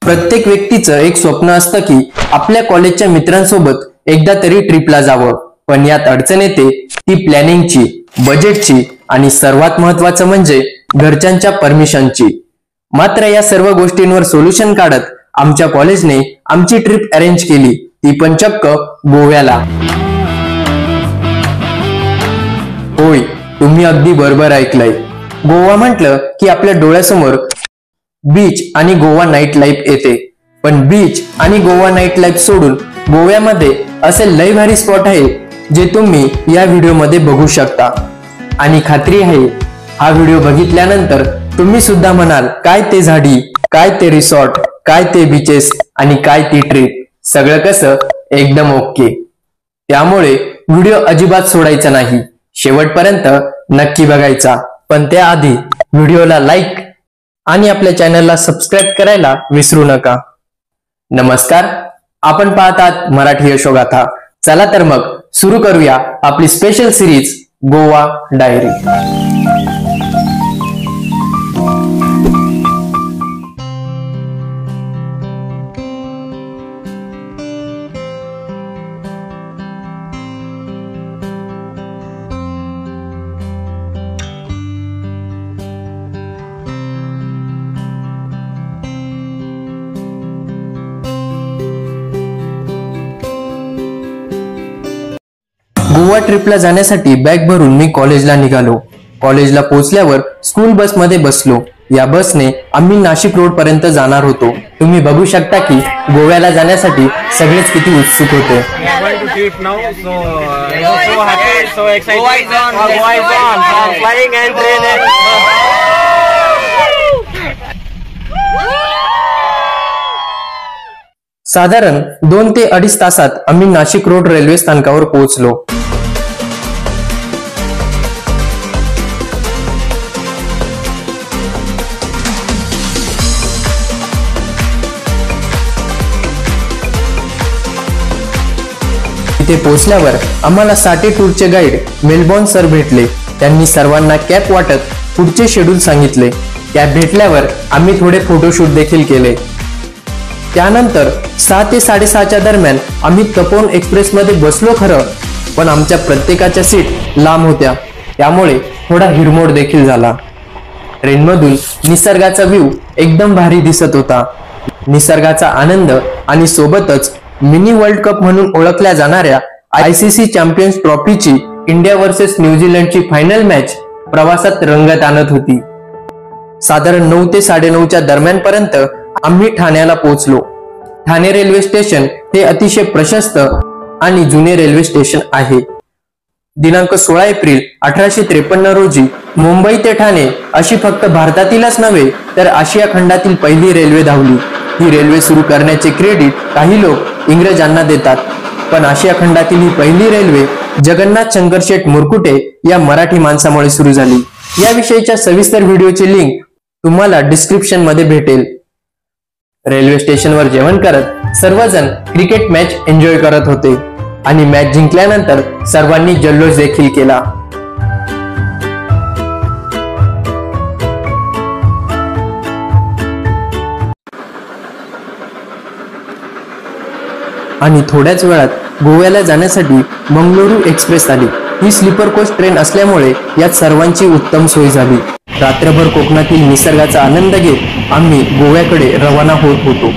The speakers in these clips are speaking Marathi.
प्रत्येक व्यक्तीचं एक स्वप्न असतं की आपल्या कॉलेजच्या मित्रांसोबत एकदा तरी ट्रिपला जावं, पण यात अडचण येते ती प्लॅनिंगची, बजेटची आणि सर्वात महत्त्वाचं म्हणजे घरच्यांच्या परमिशनची। मात्र या सर्व गोष्टींवर सोल्युशन काढत आमच्या कॉलेजने आमची ट्रिप अरेंज केली, ती पण चक्क गोव्याला। होय, तुम्ही अगदी बरोबर ऐकलंय। गोवा म्हटलं की आपल्या डोळ्यासमोर बीच आणि गोवा नाईट लाईफ येते, पण बीच आणि गोवा नाईट लाईफ सोडून गोव्यामध्ये असे लय भारी स्पॉट आहे जे तुम्ही या व्हिडिओमध्ये बघू शकता। आणि खात्री आहे हा व्हिडिओ बघितल्यानंतर तुम्ही सुद्धा म्हणाल, काय ते झाडी, काय ते रिसॉर्ट, काय ते बीचेस आणि काय ती ट्रिप, सगळं कसं एकदम ओके। त्यामुळे व्हिडिओ अजिबात सोडायचा नाही, शेवटपर्यंत नक्की बघायचा। पण त्याआधी व्हिडिओला लाईक आणि आपल्या चॅनलला सबस्क्राईब करायला विसरू नका। नमस्कार, आपण पाहतात मराठी यशोगाथा। चला तर मग सुरू करूया आपली special series Goa diary. Goa ट्रिपला जाण्यासाठी बॅग भरून मी कॉलेजला निघालो। कॉलेजला पोहोचल्यावर स्कूल बस मध्ये बसलो। या बसने आम्ही नाशिक रोड पर्यंत जाणार होतो। तुम्ही बघू शकता की गोव्याला जाण्यासाठी सगळेच किती उत्सुक होते। साधारण 2 ते 2.5 तासात आम्ही नाशिक रोड रेल्वे स्थानकावर पोहोचलो। तिथे पोहोचल्यावर आम्हाला साठे टूरचे गाईड मेलबॉर्न सर भेटले। त्यांनी सर्वांना कॅप वाटत पुढचे शेड्यूल सांगितले। कॅप भेटल्यावर आम्ही थोडे फोटोशूट देखील केले। त्यानंतर 6 ते 6:30च्या दरम्यान आम्ही तपोवन एक्सप्रेस मध्ये बसलो खरं, पण आमच्या प्रत्येकाच्या सीट लांब होत्या, त्यामुळे थोडा हिरमोड देखील झाला। ट्रेनमधून निसर्गाचा व्ह्यू एकदम भारी दिसत होता। निसर्गाचा आनंद आणि सोबतच मिनी वर्ल्ड कप म्हणून ओळखल्या जाणाऱ्या ICC चॅम्पियन्स ट्रॉफीची इंडिया वर्सेस न्यूझीलंडची फायनल मॅच प्रवासात रंगत आणत होती। साधारण 9 ते 9:30च्या दरम्यान पर्यंत आम्ही ठाण्याला पोहोचलो। ठाणे रेल्वे स्टेशन हे अतिशय प्रशस्त आणि जुने रेल्वे स्टेशन आहे। दिनांक 16 एप्रिल 1853 रोजी मुंबई ते ठाणे अशी फक्त भारतातीलच नव्हे तर आशिया खंडातील पहिली रेल्वे धावली। ही रेल्वे सुरू करण्याचे क्रेडिट काही लोक इंग्रजांना देतात, पण आशिया खंडातील ही पहिली रेल्वे जगन्नाथ शंकरशेठ मुरकुटे या मराठी माणसामुळे सुरू झाली। याविषयीच्या सविस्तर व्हिडिओची लिंक तुम्हाला डिस्क्रिप्शन मध्ये भेटेल। रेल्वे स्टेशनवर जेवण करत सर्वजण क्रिकेट मॅच एन्जॉय करत होते आणि मॅच जिंकल्यानंतर सर्वांनी जल्लोष देखील केला। आणि थोड्याच वेळात गोव्याला जाण्यासाठी मंगळुरू एक्सप्रेस आली। ही स्लीपर कोच ट्रेन असल्यामुळे यात सर्वांची उत्तम सोय झाली। रात्रभर कोकणातील निसर्गाचा आनंद घेत आम्ही गोव्याकडे रवाना होत होतो।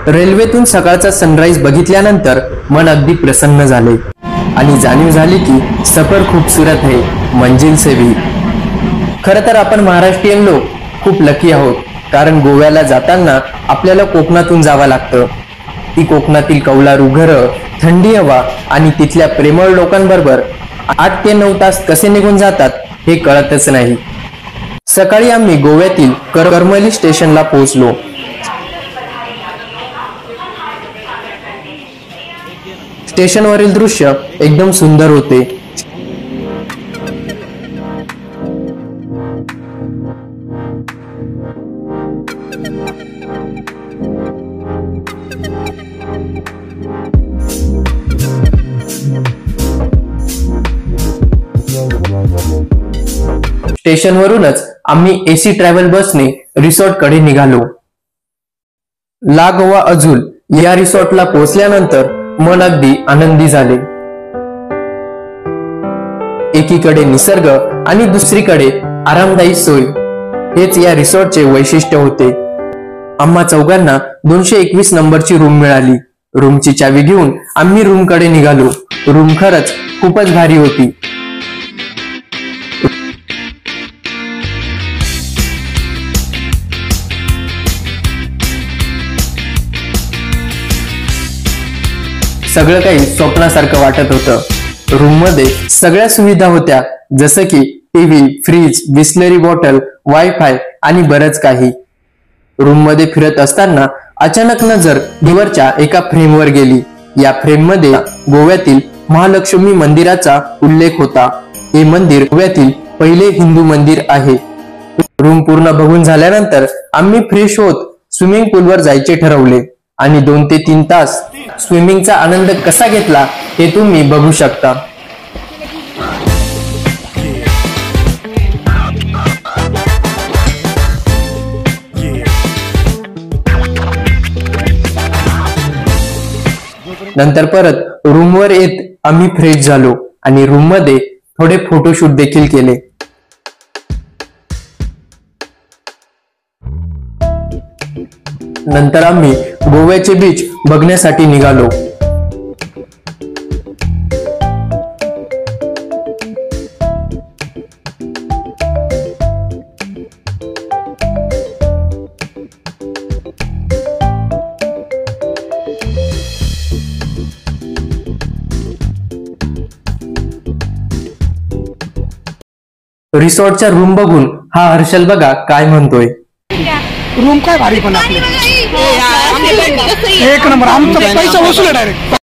रेल्वेतून सकाळचा सनराइज बघितल्यानंतर मन अगदी प्रसन्न झाले आणि जाणीव झाली की सफर खूबसूरत है, मंजिल से भी। खरं तर आपण महाराष्ट्रीयन लोक खूप लकी आहोत, कारण गोव्याला जाताना आपल्याला कोकणातून जावं लागतं। ती कोकणातील कौलारू घरं, थंडी हवा आणि तिथल्या प्रेमळ लोकांबरोबर 8 ते 9 तास कसे निघून जातात हे कळतच नाही। सकाळी आम्ही गोव्यातील करमली स्टेशनला पोहोचलो। स्टेशनवरील दृश्य एकदम सुंदर होते। स्टेशनवरूनच आम्ही एसी ट्रॅव्हल बसने रिसॉर्ट कडे निघालो. ला गोवा अझुल या रिसॉर्टला पोहोचल्यानंतर मन अगदी आनंदी झाले. एकीकडे निसर्ग आणि दुसरीकडे आरामदायी सोय हेच या रिसॉर्टचे वैशिष्ट्य होते. आम्हा चौघांना 221 नंबरची रूम मिळाली. रूमची चावी घेऊन आम्ही रूम कडे निघालो. रूम खरंच खूपच भारी होती. सगळं काही स्वप्नासारखं वाटत होतं. रूम मध्ये सगळ्या सुविधा होत्या, जसं की TV, fridge, Bisleri bottle, wifi आणि बरंच काही. रूम मध्ये फिरत असताना अचानक नजर डोअरच्या एका फ्रेमवर गेली. या फ्रेम मध्ये गोव्यातील महालक्ष्मी मंदिराचा उल्लेख होता. हे मंदिर गोव्यातील पहिले हिंदू मंदिर आहे. रूम पूर्ण बघून झाल्यानंतर आम्ही फ्रेश होत स्विमिंग पूलवर जायचे ठरवले आणि 2 ते 3 तास स्विमिंगचा आनंद कसा घेतला हे तुम्ही बघू शकता. नंतर परत रूमवर येत आम्ही फ्रेश झालो आणि रूम मध्ये थोडे फोटोशूट देखील केले. नंतर आम्ही गोव्याचे बीच बघण्यासाठी निघालो. रिसॉर्टच्या रूम बघून हा हर्षल बघा काय म्हणतोय. रूम काय भारी पण आपले एक नंबर. आमचा पैसा वसूल डायरेक्ट.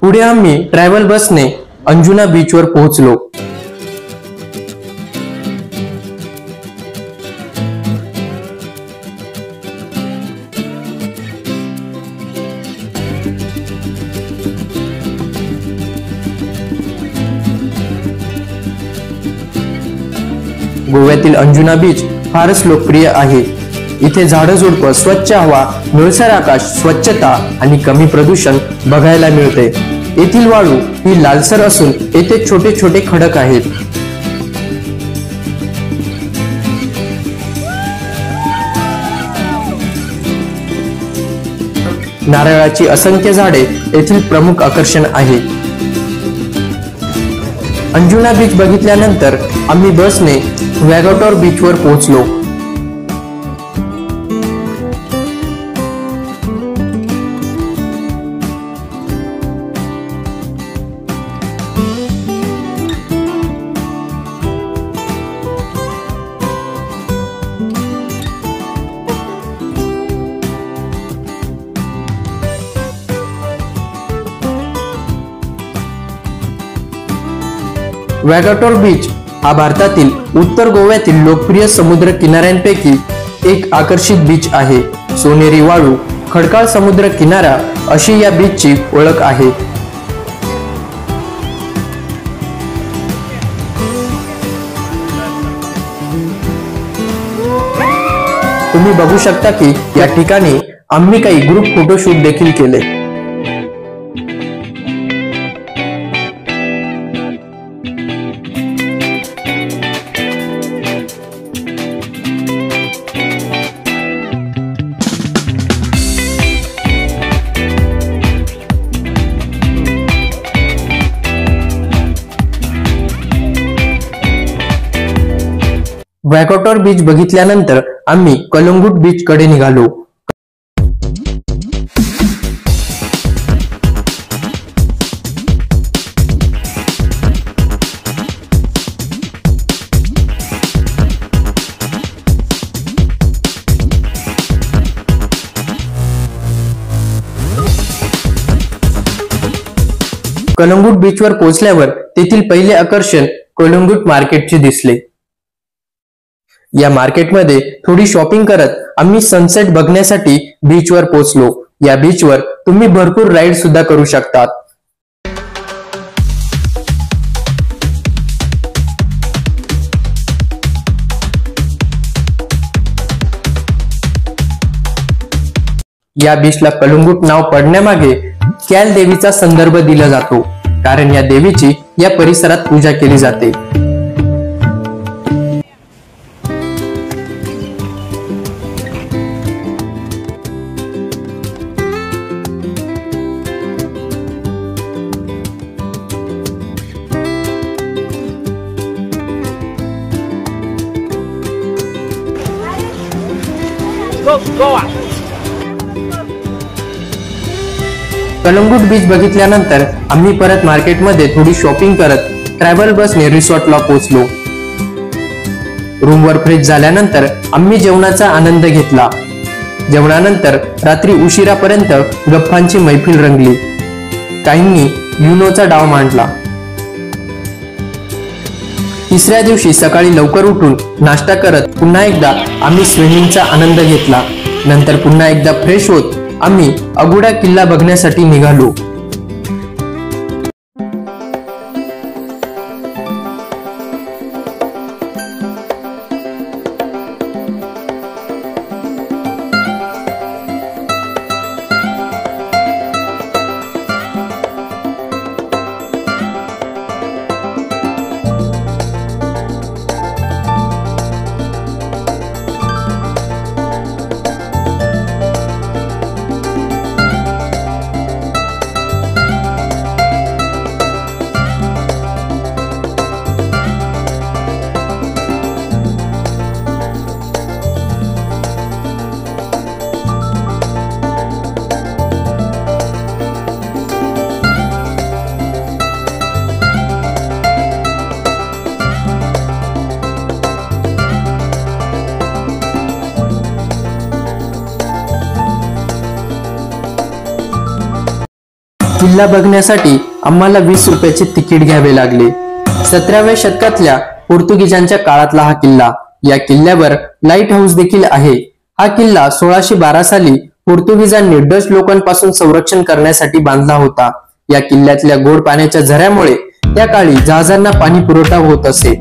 पुढे आम्ही ट्रॅव्हल बसने अंजुना बीचवर पोहोचलो. गोव्यातील अंजुना बीच फारच लोकप्रिय आहे. इथे झाडझुडपं, स्वच्छ हवा, निळसर आकाश, स्वच्छता आणि कमी प्रदूषण बघायला मिळते. येथील वाळू ही लालसर असून येथे छोटे छोटे खडक आहेत. नारळाची असंख्य झाडे येथील प्रमुख आकर्षण आहे. अंजुना बीच बघितल्यानंतर आम्ही बसने वॅगाटोर बीचवर पोहोचलो. वॅगाटोर बीच हा भारतातील उत्तर गोव्यातील लोकप्रिय समुद्र किनाऱ्यांपैकी एक आकर्षित बीच आहे. सोनेरी वाळू, खडकाळ समुद्र किनारा अशी या बीचची ओळख आहे. तुम्ही बघू शकता की या ठिकाणी आम्ही काही ग्रुप फोटोशूट देखील केले. वॅगाटोर बीच बघितल्यानंतर आम्ही कलंगूट बीच कडे निघालो. कलंगूट बीचवर पोहोचल्यावर तेथील पहिले आकर्षण कलंगूट मार्केटचे दिसले। या मार्केटमध्ये थोडी शॉपिंग करत आम्ही सनसेट बघण्यासाठी बीचवर पोहोचलो। या बीचवर तुम्ही भरपूर राईड सुद्धा करू शकतात। या बीचला कलंगूट नाव पडण्यामागे कॅल देवीचा संदर्भ दिला जातो, कारण या देवीची या परिसरात पूजा केली जाते। कलंगूट बीच बघितल्यानंतर आम्ही परत मार्केटमध्ये थोडी शॉपिंग करत ट्रॅव्हल बसने रिसॉर्टला पोहोचलो। रूमवर फ्रेश झाल्यानंतर आम्ही जेवणाचा आनंद घेतला। जेवणानंतर रात्री उशिरापर्यंत गप्पांची मैफिल रंगली। काहींनी युनोचा डाव मांडला। तिसऱ्या दिवशी सकाळी लवकर उठून नाश्ता करत पुन्हा एकदा आम्ही स्विमिंगचा आनंद घेतला। नंतर पुन्हा एकदा फ्रेश होत आम्ही अगुडा किल्ला बघण्यासाठी निघालो। किल्ला बघण्यासाठी आम्हाला 20 रुपयाचे तिकीट घ्यावे लागले। 17व्या शतकातल्या पोर्तुगीजांच्या काळातला हा किल्ला। या किल्ल्यावर लाईट हाऊस देखील आहे। हा किल्ला 1612 साली पोर्तुगीजांनी डच लोकांपासून संरक्षण करण्यासाठी बांधला होता। या किल्ल्यातल्या गोड पाण्याच्या झऱ्यामुळे त्या काळी जहाजांना पाणी पुरवठा होत असे।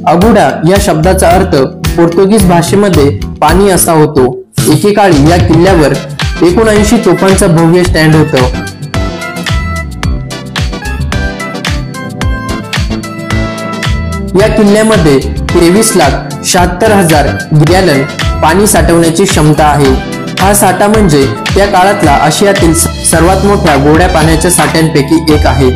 अगुडा या शब्दाचा अर्थ पोर्तुगीज भाषेमध्ये पाणी असा होतो। एकेकाळी या किल्ल्यावर 79 तोफांचं भव्य स्टँड होतं। या किल्ल्यामध्ये 23,76,000 गॅलन पाणी साठवण्याची क्षमता आहे। हा साठा म्हणजे त्या काळातला आशियातील सर्वात मोठ्या गोड्या पाण्याच्या साठ्यांपैकी एक आहे।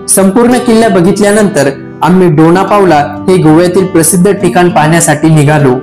संपूर्ण किल्ला बघितल्यानंतर आम्ही डोना पावला हे गोव्यातील प्रसिद्ध ठिकाण पाहण्यासाठी निघालो।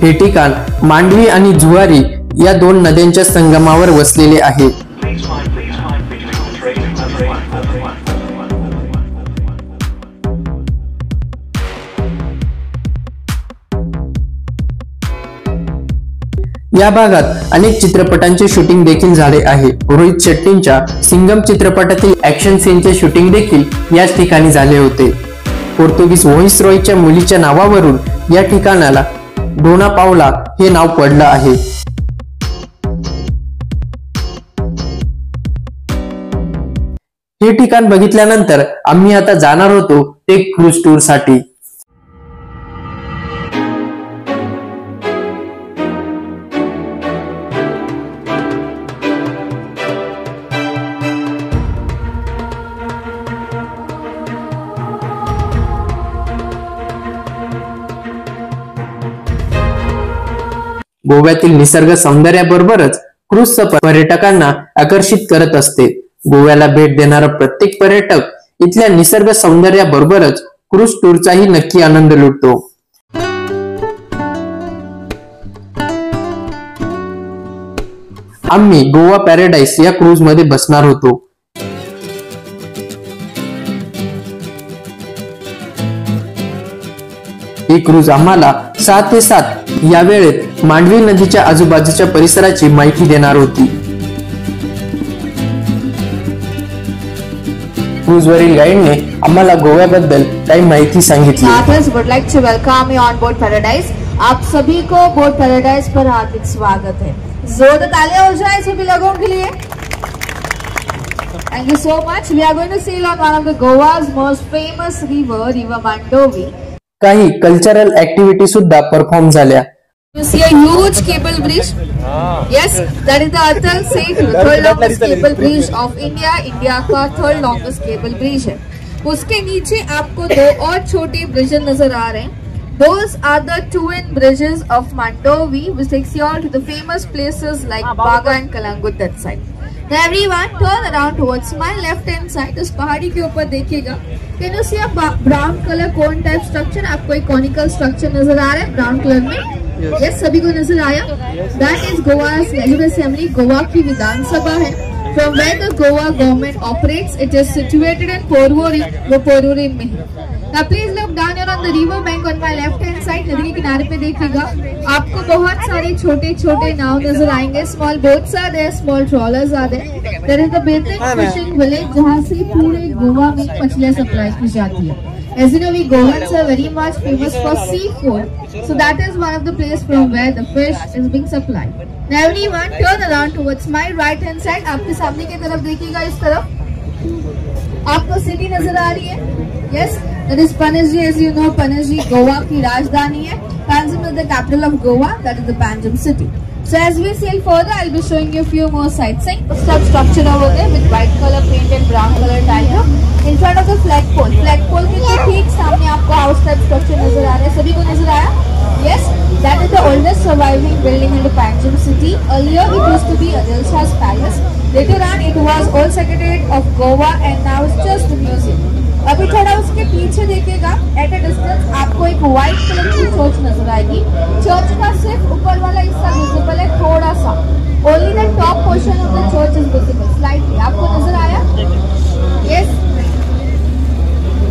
हे ठिकाण मांडवी आणि जुवारी या दोन नद्यांच्या संगमावर वसलेले आहे. या भागात अनेक चित्रपटांचे शूटिंग देखील झाले आहे. रोहित शेट्टींच्या सिंगम चित्रपटातील ऍक्शन सीनचे शूटिंग देखील याच ठिकाणी झाले होते. पोर्तुगीज व्हाईसरॉयच्या मुलीच्या नावावरून या ठिकाणाला डोना पावला हे नाव पडलं आहे. हे ठिकाण बघितल्यानंतर आम्ही आता जाणार होतो ते क्रूज टूर साठी. गोव्यातील निसर्ग सौंदर्याबरोबरच क्रूज सफर पर्यटकांना आकर्षित करत असते. गोव्याला भेट देणारा प्रत्येक पर्यटक इथल्या निसर्ग सौंदर्याबरोबरच क्रूज टूरचाही नक्की आनंद लुटतो. आम्ही गोवा पॅराडाईस या क्रूज मध्ये बसणार होतो. ही क्रूज आम्हाला 6 ते 7 या वेळेत मांडवी नदीच्या आजूबाजूच्या परिसराची माहिती देणार होती. क्रूजवरील गाईडने आम्हाला गोव्याबद्दल काही माहिती सांगितली. Would like to welcome you on board paradise. आप सभी को बोर्ड पैराडाइज पर हार्दिक स्वागत है. जोरदार तालियां हो जाए सभी लोगों के लिए. Thank you so much. We are going to sail on one of the Goa's most famous river Mandovi. काही कल्चरल ऍक्टिव्हिटी सुद्धा परफॉर्म झाल्या. You see a huge cable bridge? Yes, that is the Atal Setu, third longest cable bridge of India. India का third longest cable bridge है. उसके नीचे आपको दो और छोटे ब्रिजेस नजर आ रहे हैं. Those are the twin bridges of Mandovi, which takes you all to the famous places like Baga and Kalangut that side. Now everyone turn around towards my left hand side. इस पहाड़ी के ऊपर देखिएगा. Can you see a brown color cone type structure? आपको एक conical structure नजर आ रहा है brown color में. Yes, सभी को नजर आया. That is Goa's Legislative Assembly. Goa की विधानसभा है. From where the Goa government operates, it is situated in Porvorim. वो पोरवोरिम में है. Now please look down here on the river bank on my left hand side. नदी के किनारे पे देखिएगा. आपको बहुत सारे छोटे छोटे नाव नजर आएंगे. Small boats are there, small trawlers are there. There is the Betek fishing village जहाँ से पूरे गोवा में मछलियाँ सप्लाई की जाती है. As you know, we Goans are very much famous for seafood. So that is one of the place from where the fish is being supplied. Now everyone turn around towards my right hand side. आपके सामने की तरफ देखिएगा. इस तरफ आपको सिटी नजर आ रही है. Yes, that is Panaji. As you know, Panaji Goa की राजधानी है. Panjim is the capital of Goa. That is the Panjim city. So as we sail further, I'll be showing you a few more sightseeing. Stub structure over there with white color paint and brown color tile. In front of the flagpole. Flagpole के ठीक सामने आपको house type structure नजर आ रहा है. सभी को नजर आया? Yes, that is the oldest surviving building in the Panjim city. Earlier it used to be Adil Shah's palace. Later on it was Old Secretariat of Goa and now it's just a museum. अभी थोड़ा उसके पीछे देखिएगा. एट अ डिस्टेंस आपको एक व्हाइट कलर की चर्च नजर आएगी. चर्च का सिर्फ ऊपर वाला हिस्सा विजिबल है थोड़ा सा. Only the top portion of the church is visible slightly. आपको नजर आया? Yes.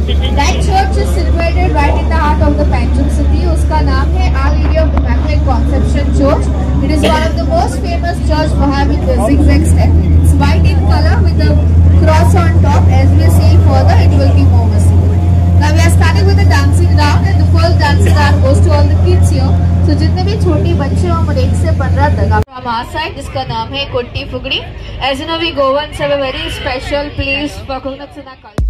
That church is situated right in the heart of the Panjim city. उसका नाम है our lady of immaculate conception church. It is one of the most famous church for having the zigzag step. It's white in color with the cross on top. As we see further, it will be more visible. Now we are starting with the dancing round, and the first dancing round goes to all the kids here. So जितने भी छोटे बच्चे हो उम्र 1 से 15 तक. From our side, जिसका नाम है कोट्टी फुगड़ी. As you know, we Goans have a very special place for coconuts in our culture.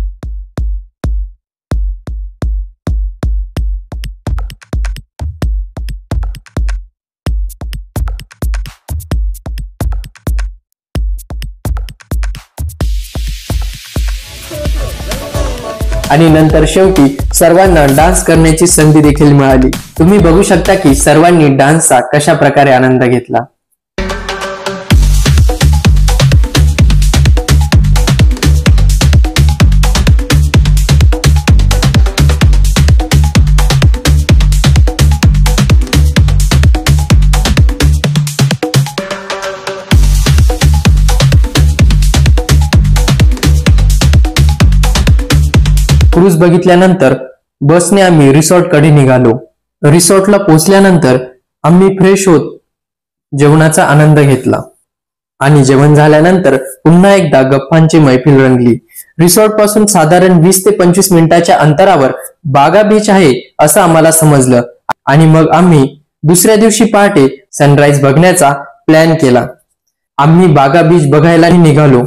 आणि नंतर शेवटी सर्वांना डान्स करण्याची संधी देखील मिळाली. तुम्ही बघू शकता की सर्वांनी डान्सचा कशा प्रकारे आनंद घेतला. क्रूज बघितल्यानंतर बसने आम्ही रिसॉर्टकडे निघालो. रिसॉर्टला पोहोचल्यानंतर आम्ही फ्रेश होत जेवणाचा आनंद घेतला आणि जेवण झाल्यानंतर पुन्हा एकदा गप्पांची मैफिल रंगली. रिसॉर्ट पासून साधारण 20 ते 25 मिनिटाच्या अंतरावर बागा बीच आहे असं आम्हाला समजलं आणि मग आम्ही दुसऱ्या दिवशी पहाटे सनराईज बघण्याचा प्लॅन केला. आम्ही बागा बीच बघायला निघालो.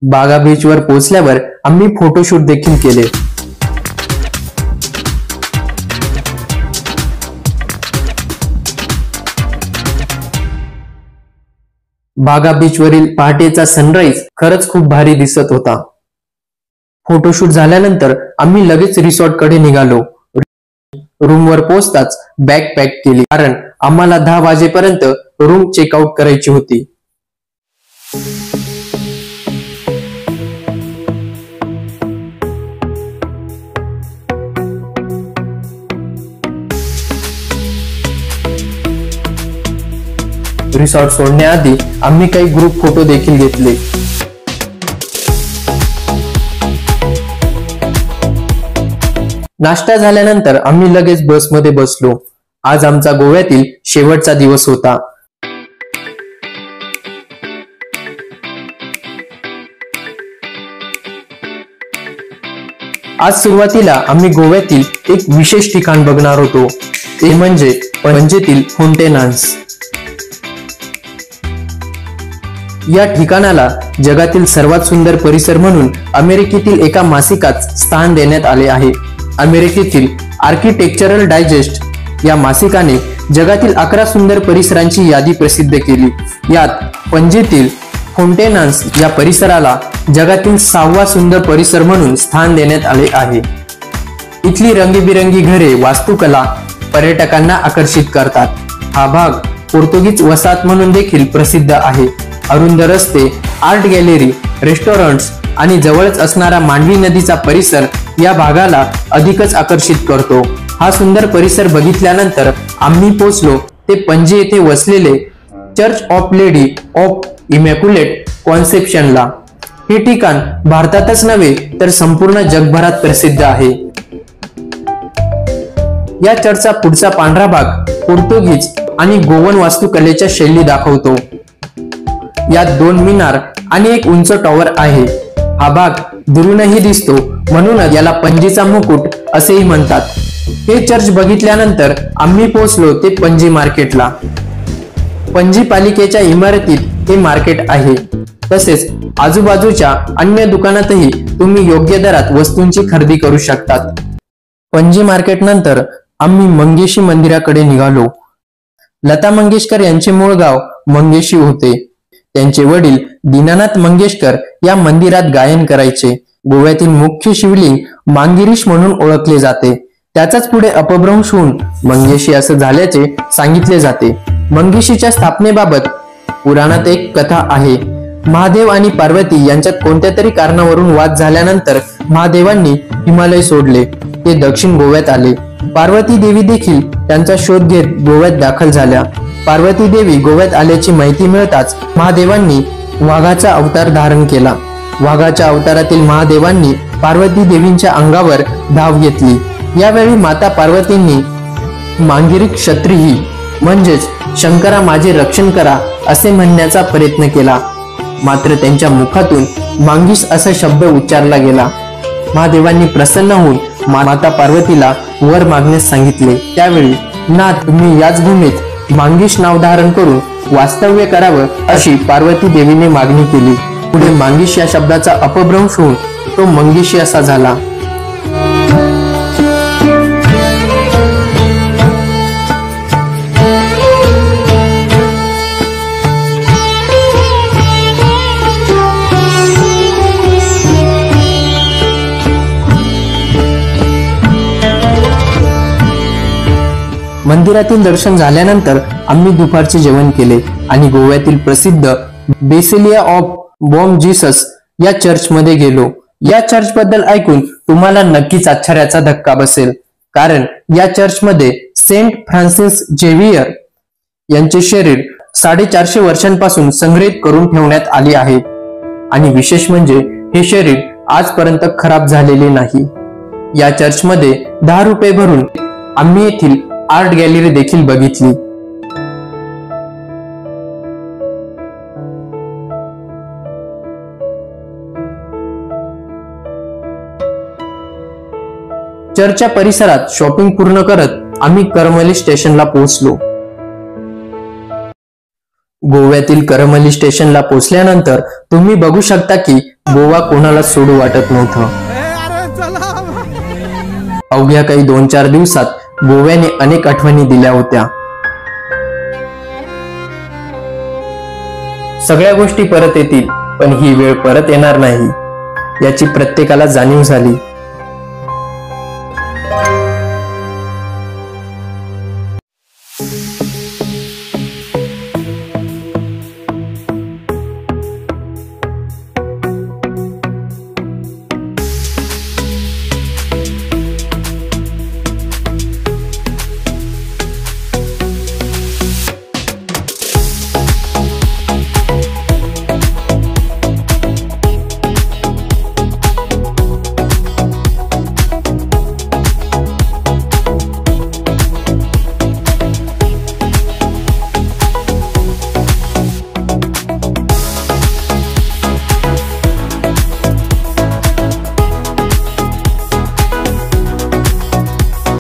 बागा बीचवर पोहोचल्यावर आम्ही फोटोशूट देखील केले. बागा बीचवरील पहाटेचा सनराईज खरंच खूप भारी दिसत होता. फोटोशूट झाल्यानंतर आम्ही लगेच रिसॉर्टकडे निघालो. रूमवर पोहोचताच बॅग पॅक केली कारण आम्हाला 10 वाजेपर्यंत रूम चेकआउट करायची होती. रिसॉर्ट सोडण्याआधी आम्ही काही ग्रुप फोटो देखील घेतले. नाश्ता झाल्यानंतर आम्ही लगेच बसमध्ये बसलो. आज आमचा गोव्यातील शेवटचा दिवस होता. आज सुरुवातीला आम्ही गोव्यातील एक विशेष ठिकाण बघणार होतो, ते म्हणजे पणजीतील फाउंटेन्स. या ठिकाणाला जगातील सर्वात सुंदर परिसर म्हणून अमेरिकेतील एका मासिकात स्थान देण्यात आले आहे. अमेरिकेतील आर्किटेक्चरल डायजेस्ट या मासिकाने जगातील 11 सुंदर परिसरांची यादी प्रसिद्ध केली. यात पणजीतील फाउंटेन्स या परिसराला जगातील 6वा सुंदर परिसर म्हणून स्थान देण्यात आले आहे. इथली रंगीबिरंगी घरे, वास्तुकला पर्यटकांना आकर्षित करतात. हा भाग पोर्तुगीज वसाहत म्हणून देखील प्रसिद्ध आहे. अरुंद रस्ते, आर्ट गॅलरी, रेस्टॉरंट्स आणि जवळच असणारा मांडवी नदीचा परिसर या भागाला अधिकच आकर्षित करतो. हा सुंदर परिसर बघितल्यानंतर आम्ही पोहोचलो ते पणजी येथे वसलेले church of lady of immaculate कॉन्सेप्शनला. हे ठिकाण भारतातच नव्हे तर संपूर्ण जगभरात प्रसिद्ध आहे. या चर्चचा पुढचा पांढरा भाग पोर्तुगीज आणि गोवन वास्तुकलेच्या शैली दाखवतो. यात 2 मिनार आणि एक उंच टॉवर आहे. हा भाग दुरूनही दिसतो, म्हणूनच याला पणजीचा मुकुट असेही म्हणतात. हे चर्च बघितल्यानंतर आम्ही पोहोचलो ते पणजी मार्केटला. पणजी पालिकेच्या इमारतीत हे मार्केट आहे. तसेच आजूबाजूच्या अन्य दुकानातही तुम्ही योग्य दरात वस्तूंची खरेदी करू शकतात. पणजी मार्केट नंतर आम्ही मंगेशी मंदिराकडे निघालो. लता मंगेशकर यांचे मूळ गाव मंगेशी होते. त्यांचे वडील दीनानाथ मंगेशकर या मंदिरात गायन करायचे. गोव्यातील मुख्य शिवलिंग मांगिरीश म्हणून ओळखले जाते. त्याचाच पुढे अपभ्रंश होऊन मंगेशी असं झाल्याचे सांगितले जाते. मंगेशीच्या स्थापनेबाबत पुराणात एक कथा आहे. महादेव आणि पार्वती यांच्यात कोणत्या तरी कारणावरून वाद झाल्यानंतर महादेवांनी हिमालय सोडले. ते दक्षिण गोव्यात आले. पार्वती देवी देखील त्यांचा शोध घेत गोव्यात दाखल झाल्या. पार्वती देवी गोव्यात आल्याची माहिती मिळताच महादेवांनी वाघाचा अवतार धारण केला. वाघाच्या अवतारातील महादेवांनी पार्वती देवींच्या अंगावर धाव घेतली. यावेळी माता पार्वतींनी मांगिरी क्षत्रियी म्हणजेच शंकरा माझे रक्षण करा असे म्हणण्याचा प्रयत्न केला. मात्र त्यांच्या मुखातून मांगीस असा शब्द उच्चारला गेला. महादेवांनी प्रसन्न होऊन माता पार्वतीला वर मागण्यास सांगितले. त्यावेळी नाथ तुम्ही याच भूमीत मांगीश नाव धारण करून वास्तव्य करावं अशी पार्वती देवीने मागणी केली. पुढे मांगीश या शब्दाचा अपभ्रंश होऊन तो मंगेशी असा झाला. मंदिरातील दर्शन झाल्यानंतर आम्ही दुपारचे जेवण केले आणि गोव्यातील प्रसिद्ध बेसिलिया ऑफ बॉम जीसस या चर्चमध्ये गेलो. या चर्च बद्दल ऐकून तुम्हाला नक्कीच आश्चर्याचा धक्का बसेल, कारण या चर्चमध्ये सेंट फ्रान्सिस झेवियर यांचे शरीर 450 वर्षांपासून संग्रहित करून ठेवण्यात आले आहे. आणि विशेष म्हणजे हे शरीर आजपर्यंत खराब झालेले नाही. या चर्चमध्ये 10 रुपये भरून आम्ही येथील आर्ट गॅलरी देखील बघितली. चर्चच्या परिसरात शॉपिंग पूर्ण करत आम्ही करमली स्टेशनला पोहोचलो. गोव्यातील करमली स्टेशनला पोहोचल्यानंतर तुम्ही बघू शकता की गोवा कोणाला सोडू वाटत नव्हतं. अवघ्या काही 2-4 दिवसात गोव्याने अनेक आठवणी दिल्या होत्या. सगळ्या गोष्टी परत येतील, पण ही वेळ परत येणार नाही याची प्रत्येकाला जाणीव झाली.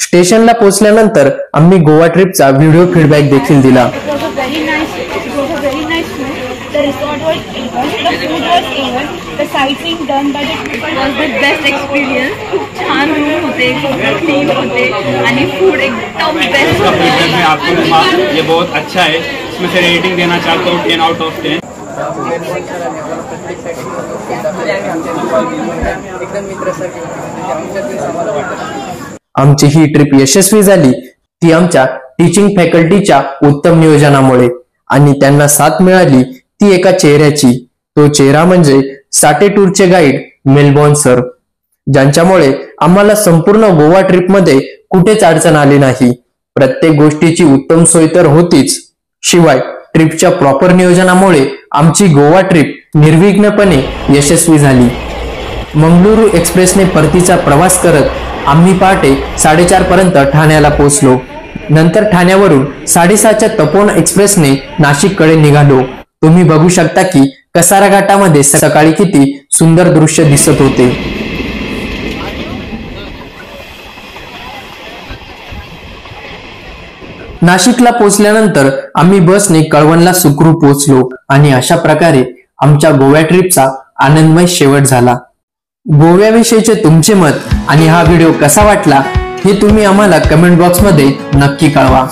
स्टेशनला पोहोचल्यानंतर आम्ही गोवा ट्रिपचा व्हिडिओ फीडबॅक देखील दिला. ये बहुत अच्छा है. इसमें से रेटिंग देना चाहता हूँ 10 out of 10. आमची ही ट्रिप यशस्वी झाली ती आमच्या टीचिंग फॅकल्टीच्या उत्तम नियोजनामुळे, आणि त्यांना साथ मिळाली ती एका चेहऱ्याची. तो चेहरा म्हणजे साठे टूरचे गाईड मेलबॉर्न सर, ज्यांच्यामुळे आम्हाला संपूर्ण गोवा ट्रिपमध्ये कुठेच अडचण आली नाही. प्रत्येक गोष्टीची उत्तम सोय तर होतीच, शिवाय ट्रिपच्या प्रॉपर नियोजनामुळे आमची गोवा ट्रिप निर्विघ्नपणे यशस्वी झाली. मंगळुरू एक्सप्रेसने परतीचा प्रवास करत आम्ही पहाटे 4:30 पर्यंत ठाण्याला पोहोचलो. नंतर ठाण्यावरून 6:30च्या तपोवन एक्सप्रेसने नाशिककडे निघालो. तुम्ही बघू शकता की कसारा घाटामध्ये सकाळी किती सुंदर दृश्य दिसत होते. नाशिकला पोहोचल्यानंतर आम्ही बसने कळवणला सुखरूप पोहोचलो आणि अशा प्रकारे आमच्या गोव्या ट्रिपचा आनंदमय शेवट झाला. गोव्याविषयीचे तुमचे मत आणि हा व्हिडिओ कसा वाटला हे तुम्ही आम्हाला कमेंट बॉक्समध्ये नक्की कळवा.